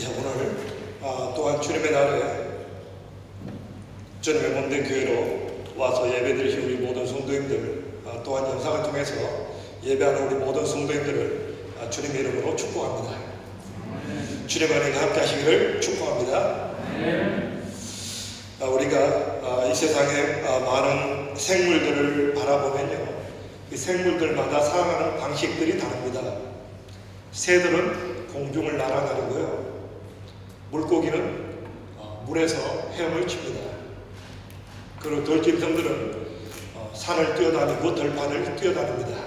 오늘 또한 주님의 날에 주님의 몸된 교회로 와서 예배드리신 우리 모든 성도님들, 또한 영상을 통해서 예배하는 우리 모든 성도님들을 주님의 이름으로 축복합니다. 주님의 은혜가 함께 하시기를 축복합니다. 우리가 이 세상에 많은 생물들을 바라보면요, 이 생물들마다 살아가는 방식들이 다릅니다. 새들은 공중을 날아다니고요, 물고기는 물에서 헤엄을 칩니다. 그리고 들짐승들은 산을 뛰어다니고 들판을 뛰어다닙니다.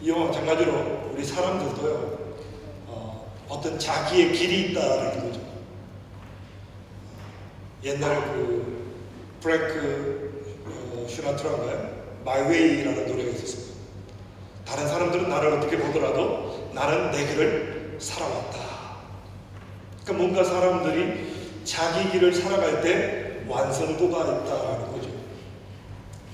이와 마찬가지로 우리 사람들도요, 어떤 자기의 길이 있다는 거죠. 옛날 프랭크 슈나트라인가요? 마이웨이라는 노래가 있었습니다. 다른 사람들은 나를 어떻게 보더라도 나는 내 길을 살아왔다. 그러니까 뭔가 사람들이 자기 길을 살아갈 때 완성도가 있다는 거죠.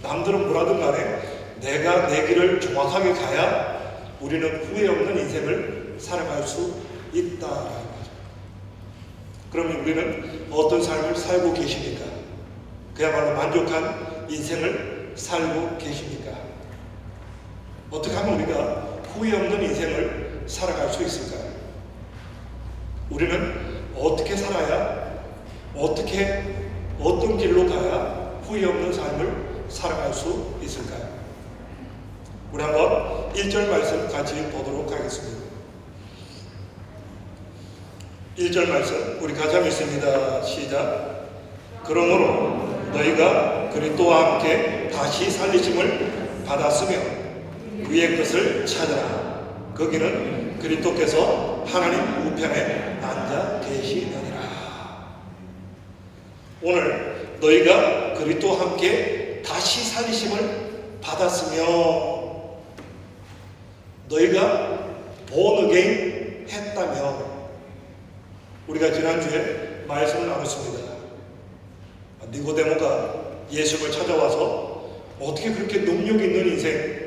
남들은 뭐라든 간에 내가 내 길을 정확하게 가야 우리는 후회 없는 인생을 살아갈 수 있다는 거죠. 그러면 우리는 어떤 삶을 살고 계십니까? 그야말로 만족한 인생을 살고 계십니까? 어떻게 하면 우리가 후회 없는 인생을 살아갈 수 있을까요? 우리는 어떻게 살아야, 어떤 길로 가야 후회 없는 삶을 살아갈 수 있을까요? 우리 한번 1절 말씀 같이 보도록 하겠습니다. 1절 말씀 우리 같이 한번 읽습니다. 시작. 그러므로 너희가 그리스도와 함께 다시 살리심을 받았으며 위의 것을 찾으라. 거기는 그리스도께서 하나님 우편에 앉아 계시느니라. 오늘 너희가 그리스도와 함께 다시 살리심을 받았으며, 너희가 born again 했다며, 우리가 지난주에 말씀을 나눴습니다. 니고데모가 예수를 찾아와서 어떻게 그렇게 능력 있는 인생,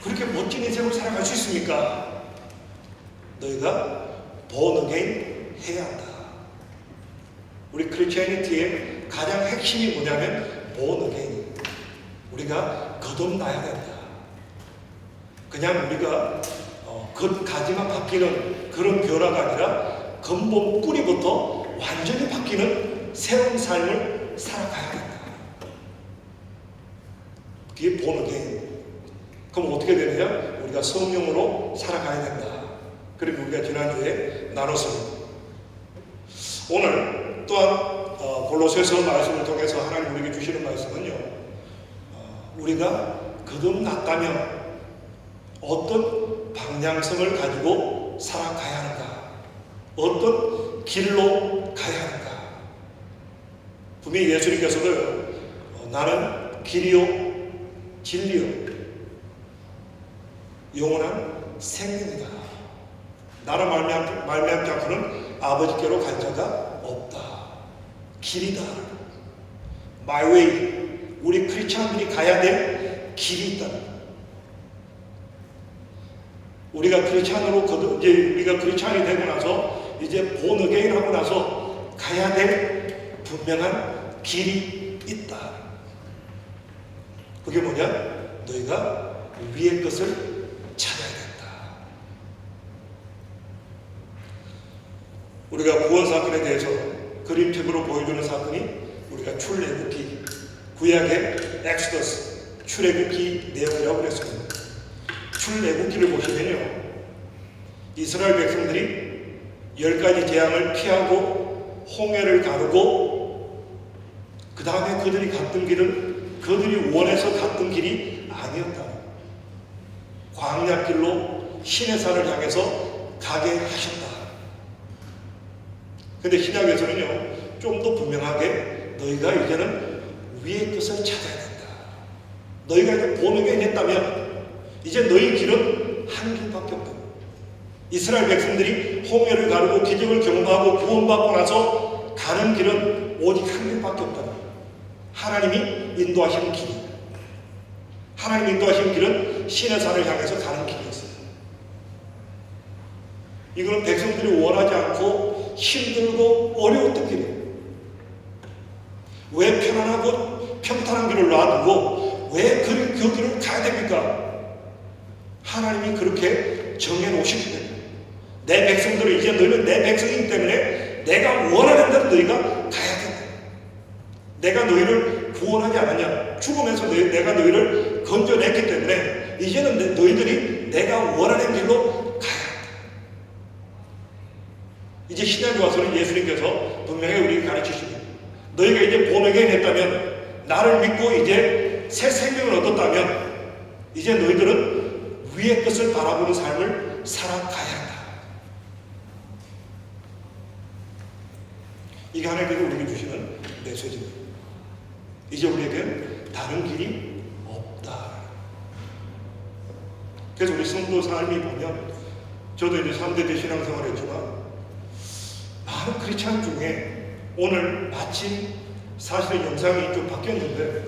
그렇게 멋진 인생을 살아갈 수 있습니까? 너희가 born again 해야 한다. 우리 크리스티애니티의 가장 핵심이 뭐냐면 born again. 우리가 거듭나야 된다. 그냥 우리가 겉가지만 바뀌는 그런 변화가 아니라 근본 뿌리부터 완전히 바뀌는 새로운 삶을 살아가야 된다. 그게 born again. 그럼 어떻게 되느냐? 우리가 성령으로 살아가야 된다. 그리고 우리가 지난주에 나눴습니다. 오늘 또한 골로새서 말씀을 통해서 하나님 우리에게 주시는 말씀은요, 우리가 거듭났다면 어떤 방향성을 가지고 살아가야 하는가, 어떤 길로 가야 하는가. 분명히 예수님께서도 나는 길이요 진리요 영원한 생명이다. 나를 말미암지 않고는 아버지께로 갈 자가 없다. 길이다. My way. 우리 크리스찬들이 가야 될 길이 있다. 우리가 크리스찬으로 우리가 크리스찬이 되고 나서 이제 born again 하고 나서 가야 될 분명한 길이 있다. 그게 뭐냐? 너희가 위의 것을 찾아야 된다. 우리가 구원 사건에 대해서 그림책으로 보여주는 사건이 우리가 출애굽기, 구약의 엑소더스, 출애굽기 내용이라고 그랬습니다. 출애굽기를 보시면요, 이스라엘 백성들이 10가지 재앙을 피하고 홍해를 가르고, 그 다음에 그들이 갔던 길은 그들이 원해서 갔던 길이 아니었다. 광야길로 시내산을 향해서 가게 하셨다. 근데 신약에서는요, 좀 더 분명하게 너희가 이제는 위의 것을 찾아야 된다. 너희가 이제 born again 했다면 이제 너희 길은 한 길밖에 없다. 이스라엘 백성들이 홍해를 가르고 기적을 경험하고 구원받고 나서 가는 길은 오직 한 길밖에 없다. 하나님이 인도하시는 길이. 하나님이 인도하시는 길은 시내산을 향해서 가는 길이었어요. 이거는 백성들이 원하지 않고 힘들고 어려웠던 길이에요. 왜 편안하고 평탄한 길을 놔두고 왜 그 길을 가야 됩니까? 하나님이 그렇게 정해놓으셨기 때문에. 내 백성들은 이제 너희는 내 백성이기 때문에 내가 원하는 대로 너희가 가야 된다. 내가 너희를 구원하지 않았냐? 죽음에서 내가 너희를 건져냈기 때문에 이제는 너희들이 내가 원하는 길로 가야 한다. 이제 신약에 와서는 예수님께서 분명히 우리에게 가르치십니다. 너희가 이제 본어게인 했다면, 나를 믿고 이제 새 생명을 얻었다면 이제 너희들은 위의 것을 바라보는 삶을 살아가야 한다. 이게 하나님께서 우리에게 주시는 메시지입니다. 이제 우리에겐 다른 길이 없다. 그래서 우리 성도 삶이 보면, 저도 이제 3대 신앙생활을 했지만 많은 크리스찬 중에 오늘 마침 사실은 영상이 좀 바뀌었는데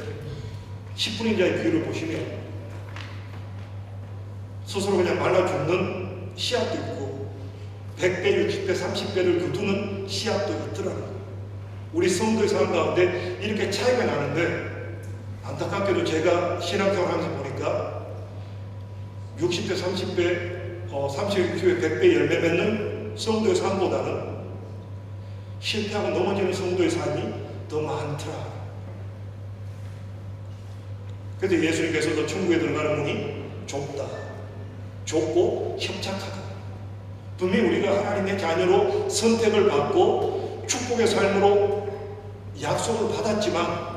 10분인자의 비유를 보시면 스스로 그냥 말라 죽는 씨앗도 있고 100배, 60배, 30배를 거두는 씨앗도 있더라고요. 우리 성도의 삶 가운데 이렇게 차이가 나는데, 안타깝게도 제가 신앙생활 하면서 보니까 60배, 30배, 30배, 100배 열매 맺는 성도의 삶보다는 실패하고 넘어지는 성도의 삶이 더 많더라. 그래서 예수님께서도 천국에 들어가는 문이 좁다, 좁고 협착하다. 분명히 우리가 하나님의 자녀로 선택을 받고 축복의 삶으로 약속을 받았지만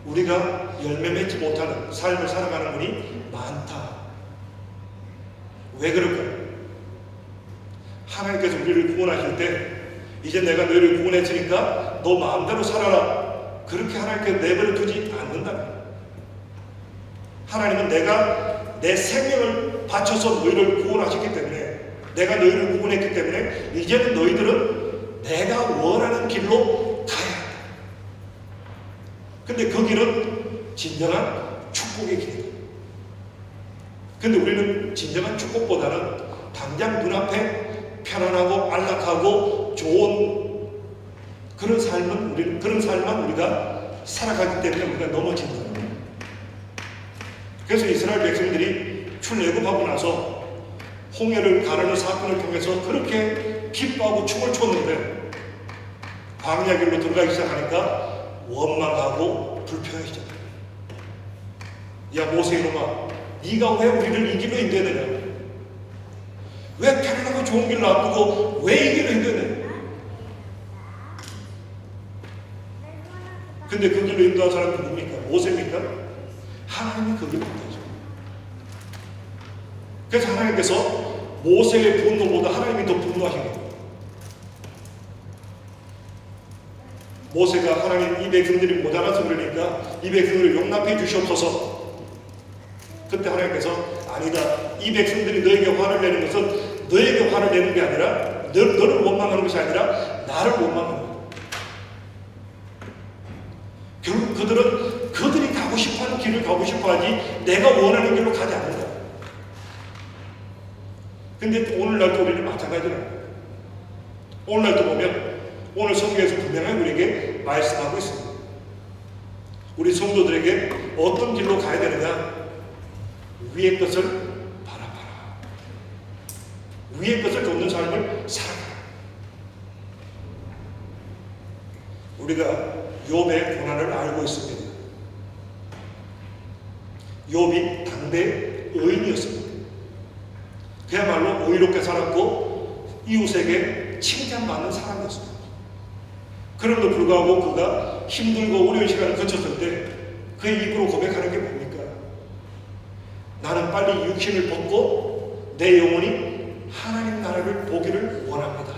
우리가 열매 맺지 못하는 삶을 살아가는 분이 많다. 왜 그럴까요? 하나님께서 우리를 구원하실 때 이제 내가 너희를 구원했으니까 너 마음대로 살아라, 그렇게 하나님께서 내버려 두지 않는다. 하나님은 내가 내 생명을 바쳐서 너희를 구원하셨기 때문에, 내가 너희를 구원했기 때문에 이제는 너희들은 내가 원하는 길로 가야 한다. 근데 그 길은 진정한 축복의 길이다. 근데 우리는 진정한 축복보다는 당장 눈앞에 편안하고 안락하고 좋은 그런 삶만 우리가 살아가기 때문에 우리가 넘어진다. 그래서 이스라엘 백성들이 출애굽하고 나서 홍해를 가르는 사건을 통해서 그렇게 기뻐하고 춤을 췄는데 광야 길로 들어가기 시작하니까 원망하고 불평해지잖아. 야 모세 이놈아, 네가 왜 우리를 이 길로 인도했느냐? 왜 편안하고 좋은 길 놔두고 왜 이 길로 인도했느냐? 근데 그 길로 인도한 사람이 누굽니까? 모세입니까? 하나님이 그 길로 인도하죠. 그래서 하나님께서 모세의 분노보다 하나님이 더 분노하신 거예요. 모세가 하나님 이 백성들이 모자라서 그러니까 이 백성들을 용납해 주시옵소서. 그때 하나님께서 아니다, 이 백성들이 너에게 화를 내는 것은 너에게 화를 내는 게 아니라 너를 원망하는 것이 아니라 나를 원망하는 거야. 결국 그들은 그들이 가고 싶어하는 길을 가고 싶어하지 내가 원하는 길로 가지 않는다. 근데 오늘날도 우리는 마찬가지라는 거예요. 오늘날도 보면 오늘 성경에서 분명하게 우리에게 말씀하고 있습니다. 우리 성도들에게 어떤 길로 가야 되느냐? 위의 것을 바라봐라. 위의 것을 돕는 삶을 살아가라. 우리가 욥의 고난을 알고 있습니다. 욥이 당대 의인이었습니다. 그야말로 의롭게 살았고 이웃에게 칭찬받는 사람이었습니다. 그럼에도 불구하고 그가 힘들고 어려운 시간을 거쳤을 때 그의 입으로 고백하는 게 뭡니까? 나는 빨리 육신을 벗고 내 영혼이 하나님 나라를 보기를 원합니다.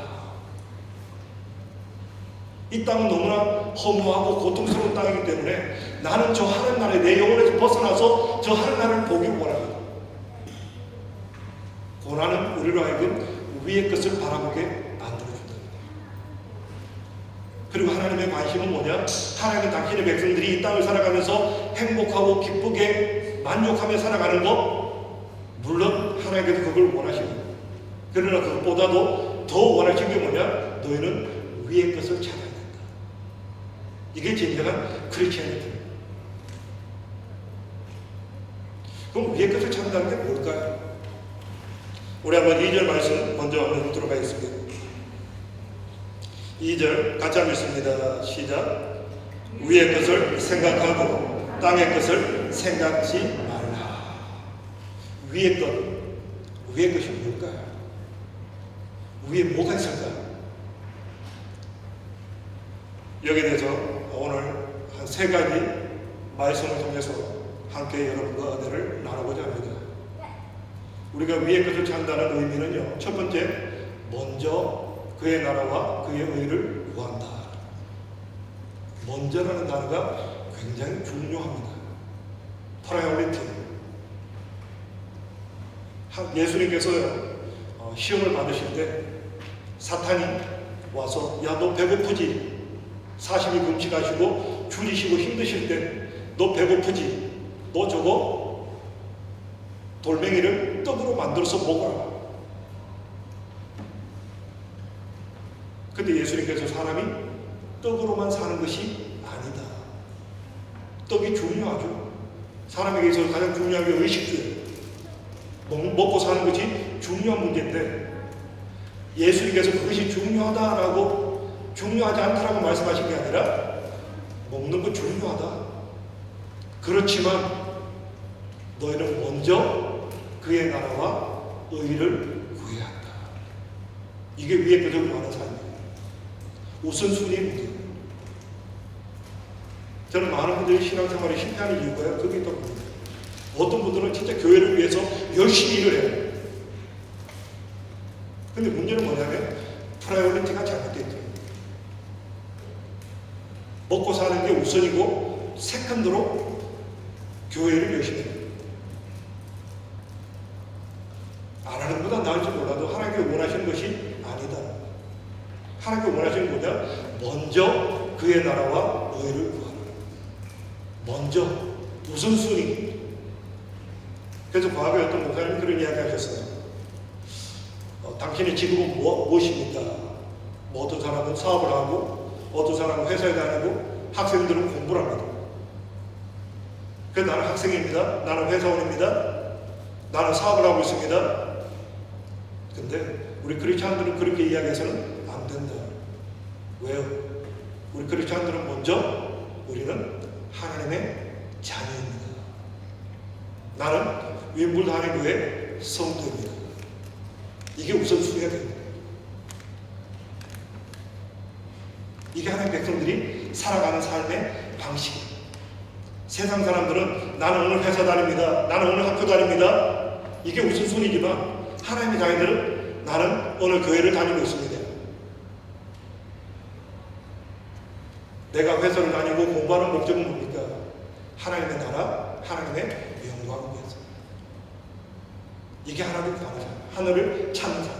이 땅은 너무나 허무하고 고통스러운 땅이기 때문에 나는 저 하나님 나라에 내 영혼에서 벗어나서 저 하나님 나라를 보기를 원합니다. 고난은 우리로 하여금 위의 것을 바라보게 만들어준다. 그리고 하나님의 관심은 뭐냐? 하나님은 당신의 백성들이 이 땅을 살아가면서 행복하고 기쁘게 만족하며 살아가는 것, 물론 하나님께서 그걸 원하십니다. 그러나 그것보다도 더 원하신 게 뭐냐? 너희는 위의 것을 찾아야 된다. 이게 진정한 크리스천이다. 그럼 위의 것을 찾는다는 게 뭘까요? 우리 한번 2절 말씀 먼저 한번 읽도록 하겠습니다. 2절 같이 한번 읽습니다. 시작. 위의 것을 생각하고 땅의 것을 생각지 말라. 위의 것, 위의 것이 뭘까요? 위에 뭐가 있을까요? 여기에 대해서 오늘 한 3가지 말씀을 통해서 함께 여러분과 은혜를 나누고자 합니다. 우리가 위의 것을 찾는다는 의미는요, 첫 번째, 먼저 그의 나라와 그의 의를 구한다. 먼저라는 단어가 굉장히 중요합니다. 프라이어리티. 예수님께서요, 시험을 받으실 때 사탄이 와서 야, 너 배고프지? 40일 금식하시고 줄이시고 힘드실 때 너 배고프지? 너 저거 돌멩이를 떡으로 만들어서 먹어라. 근데 예수님께서 사람이 떡으로만 사는 것이 아니다. 떡이 중요하죠. 사람에게 있어서 가장 중요한 게 의식주예요. 먹고 사는 것이 중요한 문제인데 예수님께서 그것이 중요하다라고 중요하지 않다라고 말씀하신 게 아니라 먹는 거 중요하다. 그렇지만 너희는 먼저 그의 나라와 의를 구해야 한다. 이게 위의 것을 구하는 삶이에요. 우선순위의 문제예요. 저는 많은 분들이 신앙생활에 실패하는 이유가요, 그게 있다고 봅니다. 어떤 분들은 진짜 교회를 위해서 열심히 일을 해요. 근데 문제는 뭐냐면 프라이어리티가 잘못됐죠. 먹고 사는 게 우선이고 세컨드로 교회를 열심히 해요. 안 하는 것보다 나을지 몰라도 하나님께 원하시는 것이 아니다. 하나님께 원하시는 뭐냐? 먼저 그의 나라와 의를 구하라. 먼저 우선순위. 그래서 과거에 어떤 목사님이 그런 이야기 하셨어요. 당신의 직업은 무엇입니까? 뭐 어떤 사람은 사업을 하고 어떤 사람은 회사에 다니고 학생들은 공부를 합니다. 그래서 나는 학생입니다. 나는 회사원입니다. 나는 사업을 하고 있습니다. 근데 우리 크리스찬들은 그렇게 이야기해서는 안 된다. 왜요? 우리 크리스찬들은 먼저 우리는 하나님의 자녀입니다. 나는 윈블드하니교회 성도입니다. 이게 우선순위가 됩니다. 이게 하나님 백성들이 살아가는 삶의 방식입니다. 세상 사람들은 나는 오늘 회사 다닙니다. 나는 오늘 학교 다닙니다. 이게 우선순위지만 하나님의 자녀들은 나는 오늘 교회를 다니고 있습니다. 내가 회사를 다니고 공부하는 목적은 뭡니까? 하나님의 나라, 하나님의 영광을 위해서. 이게 하나님의 나라잖아요. 하늘을 찾는 삶,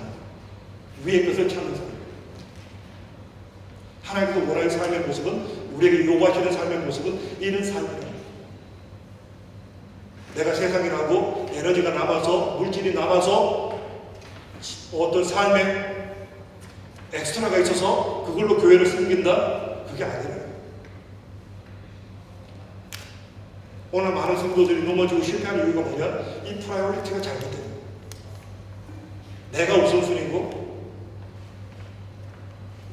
위의 것을 찾는 삶. 하나님께서 원하는 삶의 모습은, 우리에게 요구하시는 삶의 모습은 이런 삶이에요. 내가 세상이라고 에너지가 남아서, 물질이 남아서 어떤 삶에 엑스트라가 있어서 그걸로 교회를 섬긴다? 그게 아니에요. 오늘 많은 성도들이 넘어지고 실패하는 이유가 뭐냐? 이 프라이어리티가 잘못돼요. 내가 우선순위고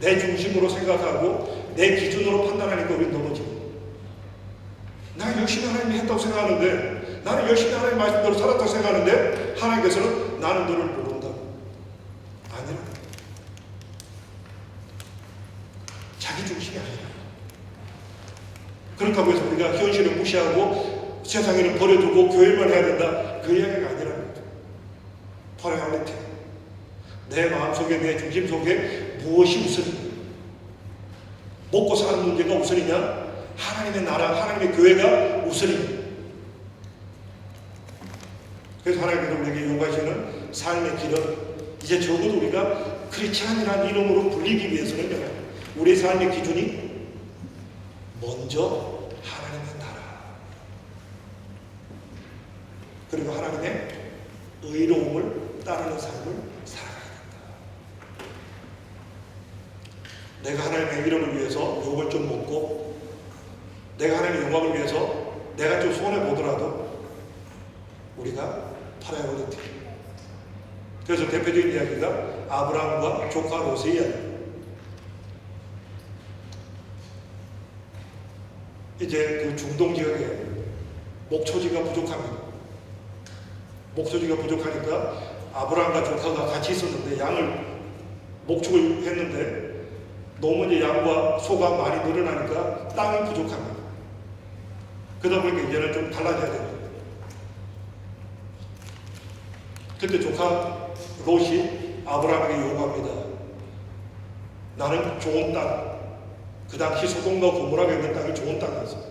내 중심으로 생각하고 내 기준으로 판단하니까 우리는 넘어지고, 나 열심히 하나님이 했다고 생각하는데, 나는 열심히 하나님 말씀대로 살았다고 생각하는데 하나님께서는 나는 너를 모른다. 아니라 자기 중심이 아니라. 그렇다고 해서 우리가 현실을 무시하고 세상에는 버려두고 교회만 해야 된다, 그 이야기가 아니라는 거죠. 프라이어리티. 내 마음속에, 내 중심 속에 무엇이 우선이냐? 먹고 사는 문제가 우선이냐? 하나님의 나라, 하나님의 교회가 우선이냐? 그래서 하나님께서 우리에게 요구하시는 삶의 길은, 이제 적어도 우리가 크리스찬이라는 이름으로 불리기 위해서는요, 우리의 삶의 기준이 먼저 하나님의 나라, 그리고 하나님의 의로움을 따르는 삶을 살아가야 됩니다. 내가 하나님의 이름을 위해서 욕을 좀 먹고 내가 하나님의 영광을 위해서 내가 좀 손해보더라도 우리가 프라이어리티. 그래서 대표적인 이야기가 아브라함과 조카 롯의 이야기. 이제 그 중동 지역에 목초지가 부족합니다. 목초지가 부족하니까 아브라함과 조카가 같이 있었는데 양을 목축을 했는데 너무 이제 양과 소가 많이 늘어나니까 땅이 부족합니다. 그러다 보니까 이제는 좀 달라져야 됩니다. 그때 조카 롯이 아브라함에게 요구합니다. 나는 좋은 땅, 그 당시 소돔과 고모라가 있는 땅이 좋은 땅이었어요.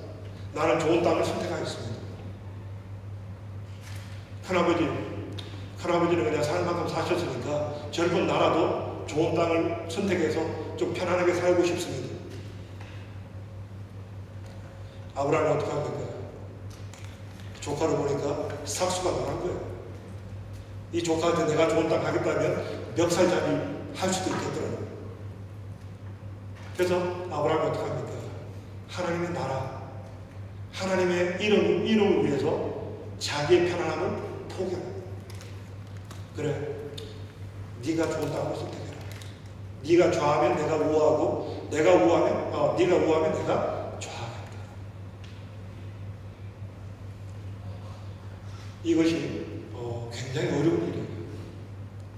나는 좋은 땅을 선택하겠습니다. 큰아버지는 그냥 사는 만큼 사셨으니까 젊은 나라도 좋은 땅을 선택해서 좀 편안하게 살고 싶습니다. 아브라함이 어떻게 합니까? 조카를 보니까 삭수가 나간 거예요. 이 조카한테 내가 좋은 땅 가겠다면 멱살잡이 할 수도 있겠더라고요. 그래서 아브라함이 어떻게 합니까? 하나님의 나라, 하나님의 이름을 위해서 자기의 편안함을 포기합니다. 그래, 네가 좋은 땅을 선택해라. 네가 좌하면 내가 우하고, 네가 우하면 내가 좌하겠다. 이것이 굉장히 어려운 일이에요.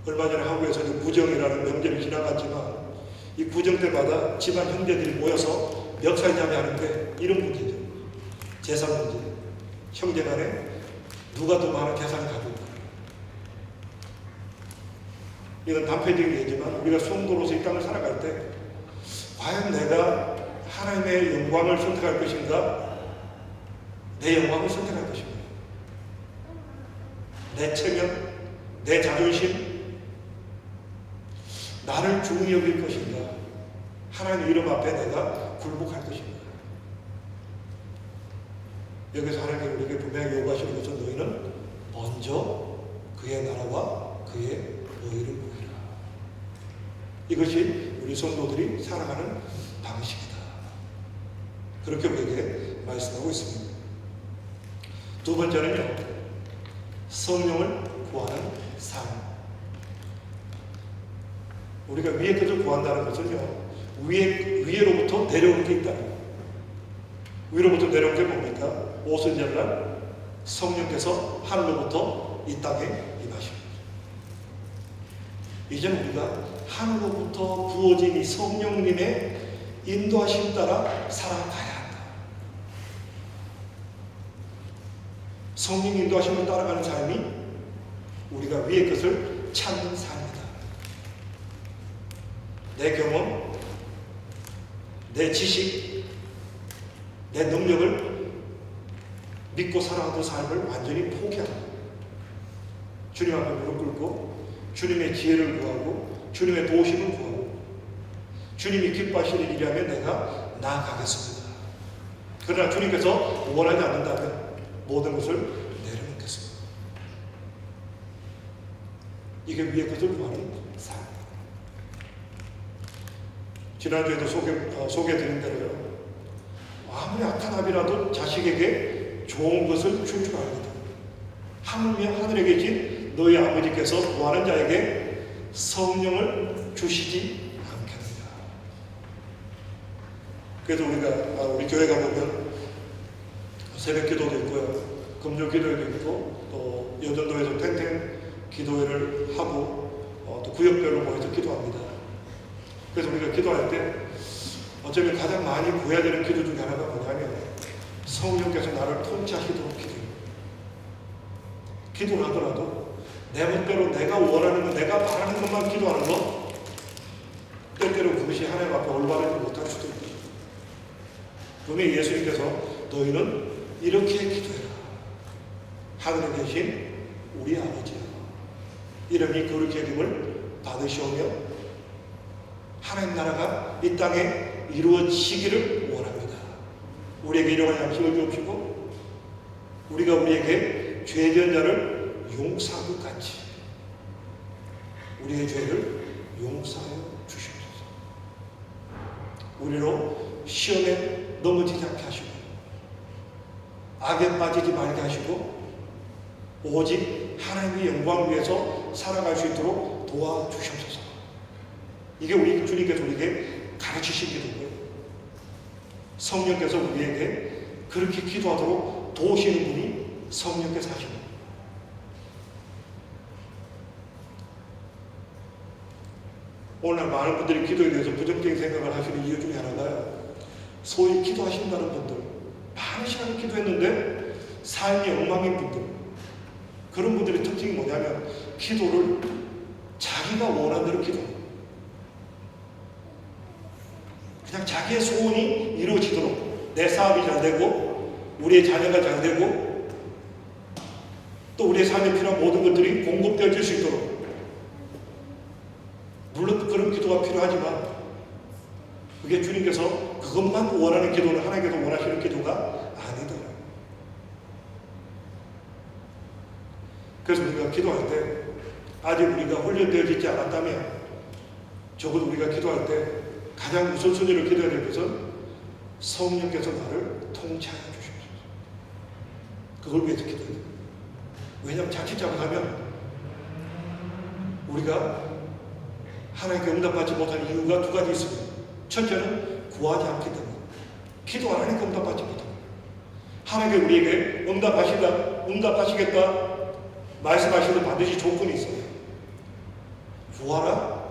얼마 전에 한국에서 구정이라는 명절이 지나갔지만 이 구정 때마다 집안 형제들이 모여서 멱살잡이 하는데 이런 문제죠. 재산 문제. 형제간에 누가 더 많은 재산을 가지고 있다. 이건 단편적인 얘기지만 우리가 성도로서 이 땅을 살아갈 때 과연 내가 하나님의 영광을 선택할 것인가? 내 영광을 선택할 것인가? 내 체면, 내 자존심, 나를 중히 여길 것인가? 하나님 이름 앞에 내가 굴복할 것인가? 여기서 하나님께서 우리에게 분명히 요구하시는 것은 너희는 먼저 그의 나라와 그의 의를 구하라. 이것이 우리 성도들이 살아가는 방식이다. 그렇게 우리에게 말씀하고 있습니다. 두 번째는요, 성령을 구하는 삶. 우리가 위의 것을 구한다는 것은요, 위에로부터 내려오는 게 있다는 거예요. 위로부터 내려온 게 뭡니까? 오순절날 성령께서 하늘로부터 이 땅에 임하십니다. 이제는 우리가 하늘로부터 부어진 이 성령님의 인도하심 따라 살아가야 한다. 성령 인도하심을 따라가는 삶이 우리가 위의 것을 찾는 삶이다. 내 경험, 내 지식, 내 능력을 믿고 살아가던 삶을 완전히 포기합니다. 주님 앞에 무릎 꿇고 주님의 지혜를 구하고 주님의 도우심을 구하고 주님이 기뻐하시는 일이라면 내가 나아가겠습니다. 그러나 주님께서 원하지 않는다면 모든 것을 내려놓겠습니다. 이게 위의 것을 구하는 삶. 지난주에도 소개해드린 대로요, 아무리 악한 아비라도 자식에게 좋은 것을 줄 줄 압니다. 하늘에 계신 너희 아버지께서 구하는 자에게 성령을 주시지 않겠느냐. 그래서 우리 교회 가보면 새벽 기도도 있고요, 금요 기도회도 있고, 또 여전도에서 탱탱 기도회를 하고, 또 구역별로 모여서 기도합니다. 그래서 우리가 기도할 때 어쩌면 가장 많이 구해야 되는 기도 중에 하나가 뭐냐면 성령께서 나를 통치하시도록 기도를 하더라도 내 멋대로 내가 원하는 것, 내가 바라는 것만 기도하는 것, 때때로 그것이 하나님 앞에 올바르지 못할 수도 있다. 분명히 예수님께서 너희는 이렇게 기도해라. 하늘에 계신 우리 아버지여, 이름이 거룩히 여김을 받으시오며 하나님 나라가 이 땅에 이루어지기를 원합니다. 우리에게 일용할 양식을 주옵시고 우리가 우리에게 죄지은 자를 용서한 것 같이 우리의 죄를 용서하여 주시옵소서. 우리로 시험에 넘어지지 않게 하시고 악에 빠지지 말게 하시고 오직 하나님의 영광을 위해서 살아갈 수 있도록 도와주시옵소서. 이게 우리 주님께서 우리에게 가르치신 기도고요. 성령께서 우리에게 그렇게 기도하도록 도우시는 분이 성령께서 하시는 거예요. 오늘 많은 분들이 기도에 대해서 부정적인 생각을 하시는 이유 중에 하나가 소위 기도하신다는 분들, 많은 시간을 기도했는데 삶이 엉망인 분들, 그런 분들의 특징이 뭐냐면 기도를 자기가 원하는 대로 기도해요. 그냥 자기의 소원이 이루어지도록 내 사업이 잘 되고 우리의 자녀가 잘 되고 또 우리의 삶에 필요한 모든 것들이 공급되어질 수 있도록, 물론 그런 기도가 필요하지만 그게 주님께서 그것만 원하는 기도는 하나님께서 원하시는 기도가 아니더라고요. 그래서 우리가 기도할 때 아직 우리가 훈련되어지지 않았다면 적어도 우리가 기도할 때 가장 우선순위로 기도해야 될 것은 성령께서 나를 통치하여 주십시오. 그걸 위해서 기도해야 돼요. 왜냐하면 자칫 잘못하면 우리가 하나님께 응답받지 못하는 이유가 두 가지 있습니다. 첫째는 구하지 않기 때문에, 기도 안 하니까 응답받지 못합니다. 하나님께 우리에게 응답하시겠다 말씀하시는 반드시 조건이 있어요. 구하라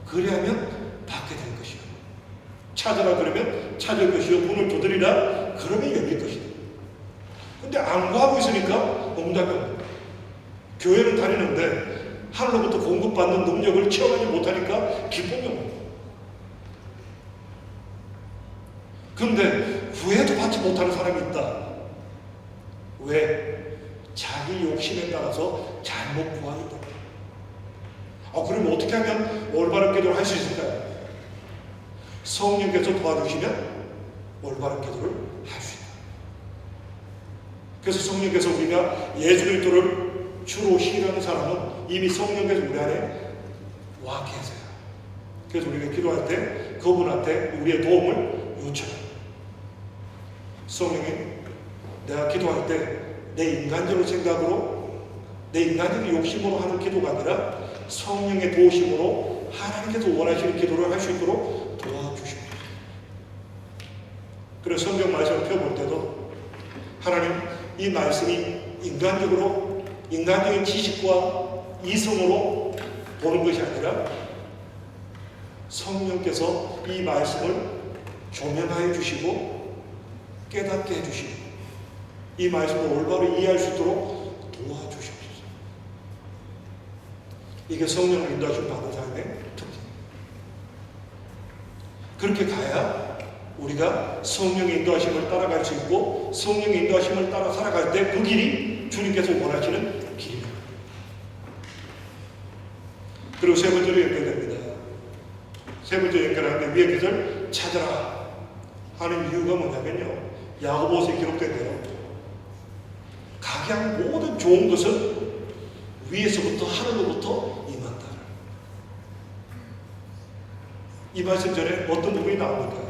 그리하면 받게 될 것이요, 찾으라 그러면 찾을 것이요, 문을 두드리라 그러면 열릴 것이다. 근데 안 구하고 있으니까 응답이 없는 거예요. 교회는 다니는데 하늘로부터 공급받는 능력을 체험하지 못하니까 기쁨이 없는 거예요. 근데 구해도 받지 못하는 사람이 있다. 왜? 자기 욕심에 따라서 잘못 구하기 때문에. 그러면 어떻게 하면 올바른 기도를 할 수 있을까요? 성령께서 도와주시면 올바른 기도를 할 수 있다. 그래서 성령께서 우리가 예수 그리스도를 주로 신뢰하는 사람은 이미 성령께서 우리 안에 와 계세요. 그래서 우리가 기도할 때 그분한테 우리의 도움을 요청해요. 성령님, 내가 기도할 때 내 인간적인 생각으로 내 인간적인 욕심으로 하는 기도가 아니라 성령의 도우심으로 하나님께서 원하시는 기도를 할 수 있도록 도와주십시오. 그래서 성경 말씀을 펴볼 때도 하나님, 이 말씀이 인간적인 지식과 이성으로 보는 것이 아니라 성령께서 이 말씀을 조명하여 주시고 깨닫게 해주시고 이 말씀을 올바로 이해할 수 있도록 도와주십시오. 이게 성령을 인도하심 받은 삶의 특징입니다. 그렇게 가야 우리가 성령의 인도하심을 따라갈 수 있고 성령의 인도하심을 따라 살아갈 때 그 길이 주님께서 원하시는 길입니다. 그리고 세 번째로 연결됩니다. 세 번째 연결하는데 위에 것을 찾아라 하는 이유가 뭐냐면요, 야고보서에 기록된 대로 각양 모든 좋은 것은 위에서부터 하늘로부터 임한다. 이 말씀 전에 어떤 부분이 나옵니까?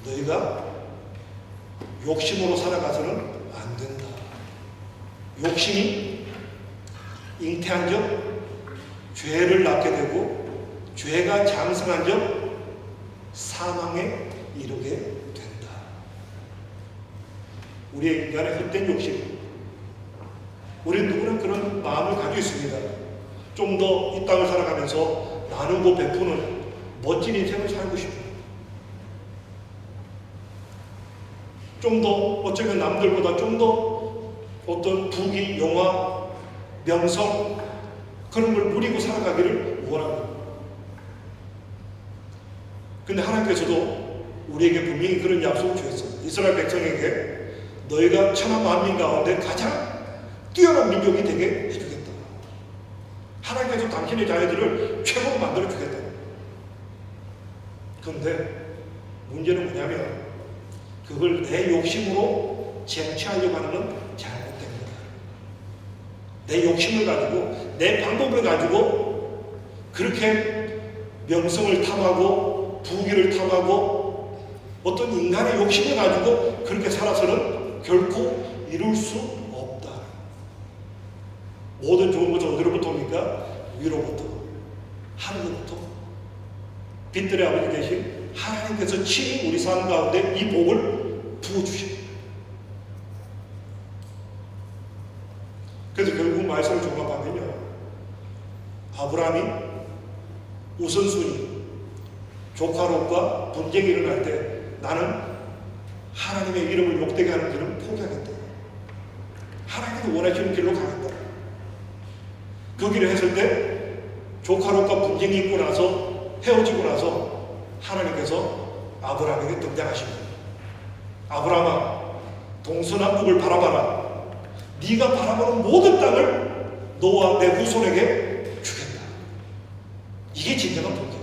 너희가 욕심으로 살아가서는 안 된다. 욕심이 잉태한 적 죄를 낳게 되고 죄가 장성한 적 사망에 이르게 된다. 우리의 인간의 헛된 욕심, 우리는 누구나 그런 마음을 가지고 있습니다. 좀 더 이 땅을 살아가면서 나누고 베푸는 멋진 인생을 살고 싶어요. 좀 더 어쩌면 남들보다 좀 더 어떤 부귀, 영화, 명성 그런 걸 누리고 살아가기를 원합니다. 근데 하나님께서도 우리에게 분명히 그런 약속을 주셨어요. 이스라엘 백성에게 너희가 천하 만민 가운데 가장 뛰어난 민족이 되게 해주겠다. 하나님께서 당신의 자녀들을 최고로 만들어주겠다. 그런데 문제는 뭐냐면 그걸 내 욕심으로 쟁취하려고 하는 건 잘못됩니다. 내 욕심을 가지고 내 방법을 가지고 그렇게 명성을 탐하고 부귀를 탐하고 어떤 인간의 욕심을 가지고 그렇게 살아서는 결코 이룰 수 없다. 모든 좋은 것은 어디로부터 옵니까? 위로부터, 하늘로부터. 빛들의 아버지 되신 하나님께서 친히 우리 삶 가운데 이 복을 부어주십니다. 그래서 결국 말씀을 종합하면요, 아브라함이 우선순위, 조카 롯과 분쟁이 일어날 때 나는 하나님의 이름을 욕되게 하는 길은 포기하겠다. 하나님이 원하시는 길로 가겠다. 그 길을 했을 때 조카 롯과 분쟁이 있고 나서 헤어지고 나서 하나님께서 아브라함에게 등장하십니다. 아브라함아, 동서남북을 바라봐라. 네가 바라보는 모든 땅을 너와 내 후손에게 주겠다. 이게 진정한 복이에요.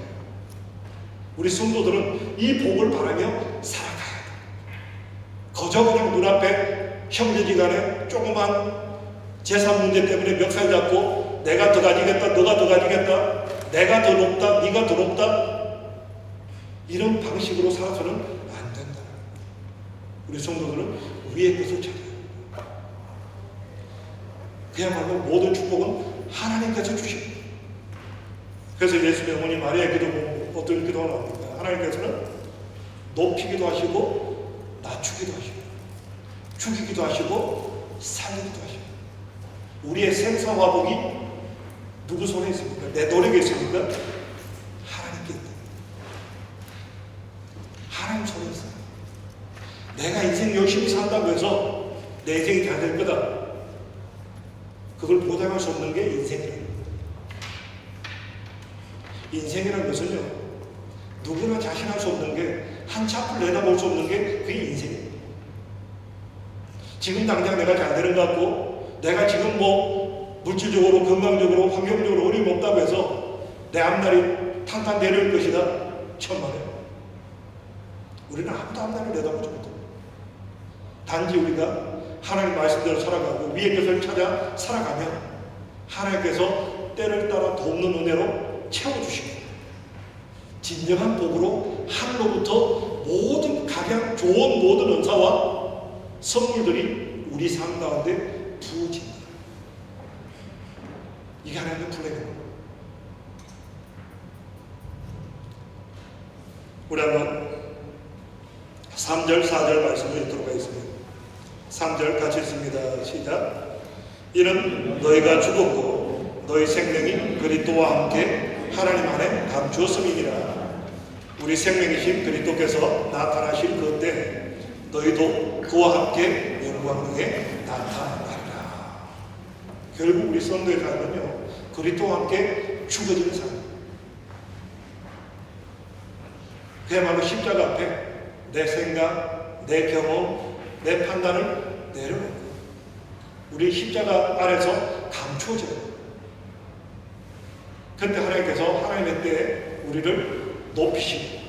우리 성도들은 이 복을 바라며 살아가야 돼. 거저 그냥 눈앞에 형제지간에 조그만 재산 문제 때문에 멱살 잡고 내가 더 가지겠다, 너가 더 가지겠다, 내가 더 높다, 네가 더 높다, 이런 방식으로 살아서는 안 된다. 우리 성도들은 위의 것을 찾아야 돼. 그야말로 모든 축복은 하나님께서 주십니다. 그래서 예수님의 어머니 마리아의 기도, 어떤 기도가 나옵니까? 하나님께서는 높이기도 하시고 낮추기도 하시고 죽이기도 하시고 살리기도 하시고. 우리의 생사화복이 누구 손에 있습니까? 내 노력에 있습니까? 하나님께 있다. 하나님 손에 있어요. 내가 인생 열심히 산다고 해서 내 인생이 잘 될 거다, 그걸 보장할 수 없는 게 인생이라는 거예요. 인생이라는 것은요, 누구나 자신할 수 없는 게, 한치 앞을 내다볼 수 없는 게 그게 인생이에요. 지금 당장 내가 잘 되는 것 같고, 내가 지금 뭐 물질적으로, 건강적으로, 환경적으로 어림없다고 해서 내 앞날이 탄탄대로일 것이다, 천만에요. 우리는 아무도 앞날을 내다보지 못해요. 단지 우리가 하나님 말씀대로 살아가고 위의 것을 찾아 살아가면 하나님께서 때를 따라 돕는 은혜로 채워주십니다. 진정한 복으로 하늘로부터 모든 가장 좋은 모든 은사와 선물들이 우리 삶 가운데 부어집니다. 이게 하나님의 플랜입니다. 우리 한번 3절 4절 말씀을 읽도록 하겠습니다. 3절 같이 읽습니다. 시작. 이는 너희가 죽었고 너희 생명이 그리스도와 함께 하나님 안에 감추었음이니라. 우리 생명이신 그리스도께서 나타나실 그때 너희도 그와 함께 영광에 나타나리라. 결국 우리 성도의 삶은요, 그리스도와 함께 죽어지는 삶. 그야말로 십자가 앞에 내 생각, 내 경험, 내 판단을 내려놓고 우리 십자가 아래서 감춰져요. 그때 하나님께서 하나님의 때에 우리를 높이시고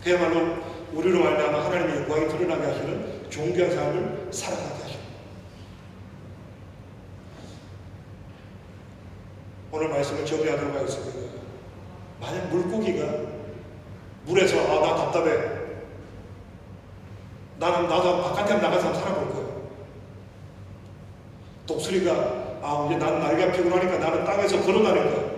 그야말로 우리로 말미암아 하나님의 영광이 드러나게 하시는 존귀한 삶을 살아가게 하십니다. 오늘 말씀을 정리하도록 하겠습니다. 만약 물고기가 물에서 나 답답해, 나도 바깥에 나가서 한번 살아볼 거예요. 독수리가 이제 나는 날개가 피곤하니까 나는 땅에서 걸어다닐 거야.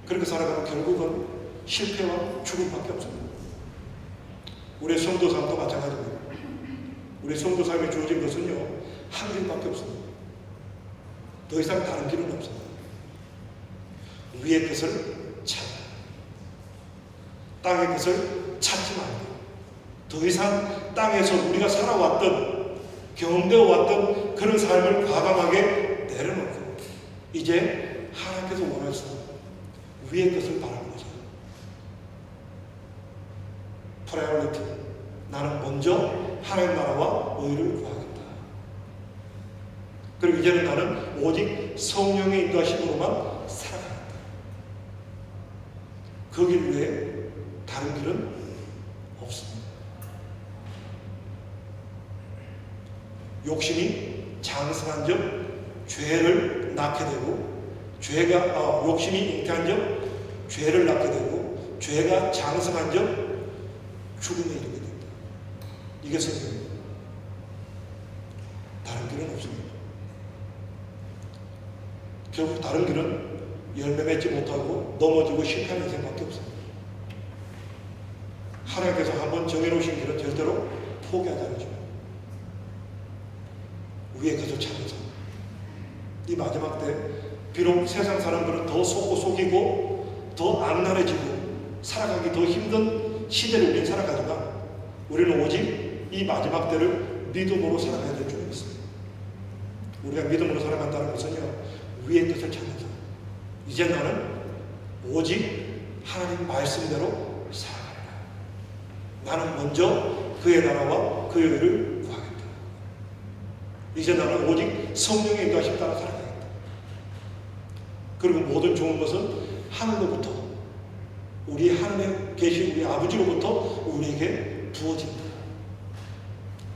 그렇게 살아가면 결국은 실패와 죽음밖에 없습니다. 우리의 성도 삶도 마찬가지입니다. 우리 성도 삶에 주어진 것은요, 한 길밖에 없습니다. 더 이상 다른 길은 없습니다. 위의 것을 찾아, 땅의 것을 찾지 말고 더 이상 땅에서 우리가 살아왔던, 경험되어 왔던 그런 삶을 과감하게 내려놓고 이제 하나님께서 원하시는 위의 것을 바라보는 거죠. 프라이어리티, 나는 먼저 하나님 나라와 의를 구하겠다. 그리고 이제는 나는 오직 성령의 인도하심으로만 살아가겠다. 그 길 외에 다른 길은 없습니다. 욕심이 장성한 적 죄를 낳게 되고, 욕심이 잉태한 적 죄를 낳게 되고, 죄가 장성한 적 죽음에 이르게 된다. 이게 성경입니다. 다른 길은 없습니다. 결국 다른 길은 열매 맺지 못하고 넘어지고 실패하는 인생밖에 없습니다. 하나님께서 한번 정해놓으신 길은 절대로 포기하지 않으죠. 위에 가서 찾아서 이 마지막 때 비록 세상 사람들은 더 속고 속이고 더 악랄해지고 살아가기 더 힘든 시대를 우리는 살아가지만 우리는 오직 이 마지막 때를 믿음으로 살아가야 될 줄 믿습니다. 우리가 믿음으로 살아간다는 것은요, 위의 뜻을 찾아서 이제 나는 오직 하나님 말씀대로 살아간다. 나는 먼저 그의 나라와 그의 의를 구하겠다. 이제 나는 오직 성령의 인도하심 따라 살아가겠다. 그리고 모든 좋은 것은 하늘로부터, 우리 하늘에 계신 우리 아버지로부터 우리에게 부어진다.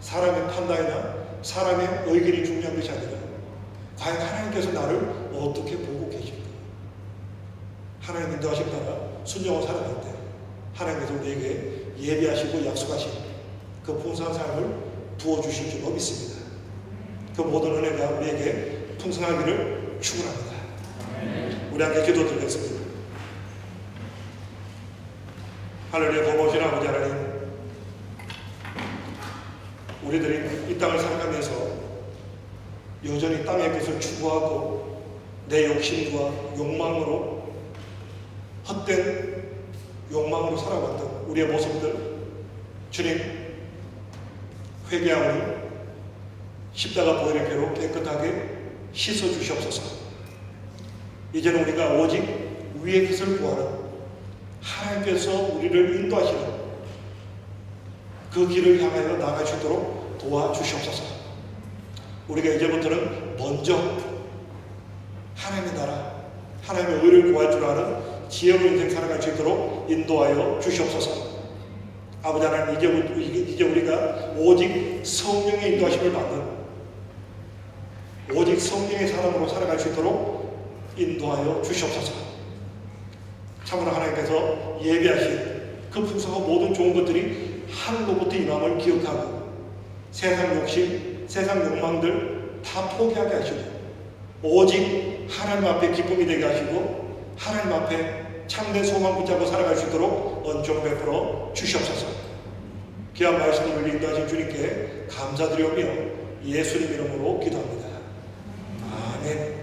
사람의 판단이나 사람의 의견이 중요한 것이 아니라 과연 하나님께서 나를 어떻게 보고 계실까? 하나님 인도하심 따라 순종하고 살아갈 때 하나님께서 우리에게 예비하시고 약속하신 그 풍성한 삶을 부어주실 줄로 믿습니다. 그 모든 은혜가 우리에게 풍성하기를 축원합니다. 우리 함께 기도드리겠습니다. 하늘에 고마우신 아버지 하나님, 우리들이 이 땅을 살아가면서 여전히 땅의 것을 추구하고 내 욕심과 욕망으로 헛된 욕망으로 살아왔던 우리의 모습들, 주님 회개하오니 십자가 보혈의 피로 깨끗하게 씻어 주시옵소서. 이제는 우리가 오직 위의 것을 구하는 하나님께서 우리를 인도하시는 그 길을 향하여 나아갈 수 있도록 도와주시옵소서. 우리가 이제부터는 먼저 하나님의 나라, 하나님의 의를 구할 줄 아는 지혜로운 인생 살아갈 수 있도록 인도하여 주시옵소서. 아버지 하나님, 이제 우리가 오직 성령의 인도하심을 받는 오직 성령의 사람으로 살아갈 수 있도록 인도하여 주시옵소서. 참으로 하나님께서 예비하신 그 풍성한 모든 좋은 것들이 하늘로부터 임함을 기억하고 세상 욕심, 세상 욕망들 다 포기하게 하시고 오직 하나님 앞에 기쁨이 되게 하시고 하나님 앞에 참된 소망 붙잡고 살아갈 수 있도록恩종 베풀어 주시옵소서. 귀한 말씀을 인도하신 주님께 감사드리오며 예수님 이름으로 기도합니다. 아멘.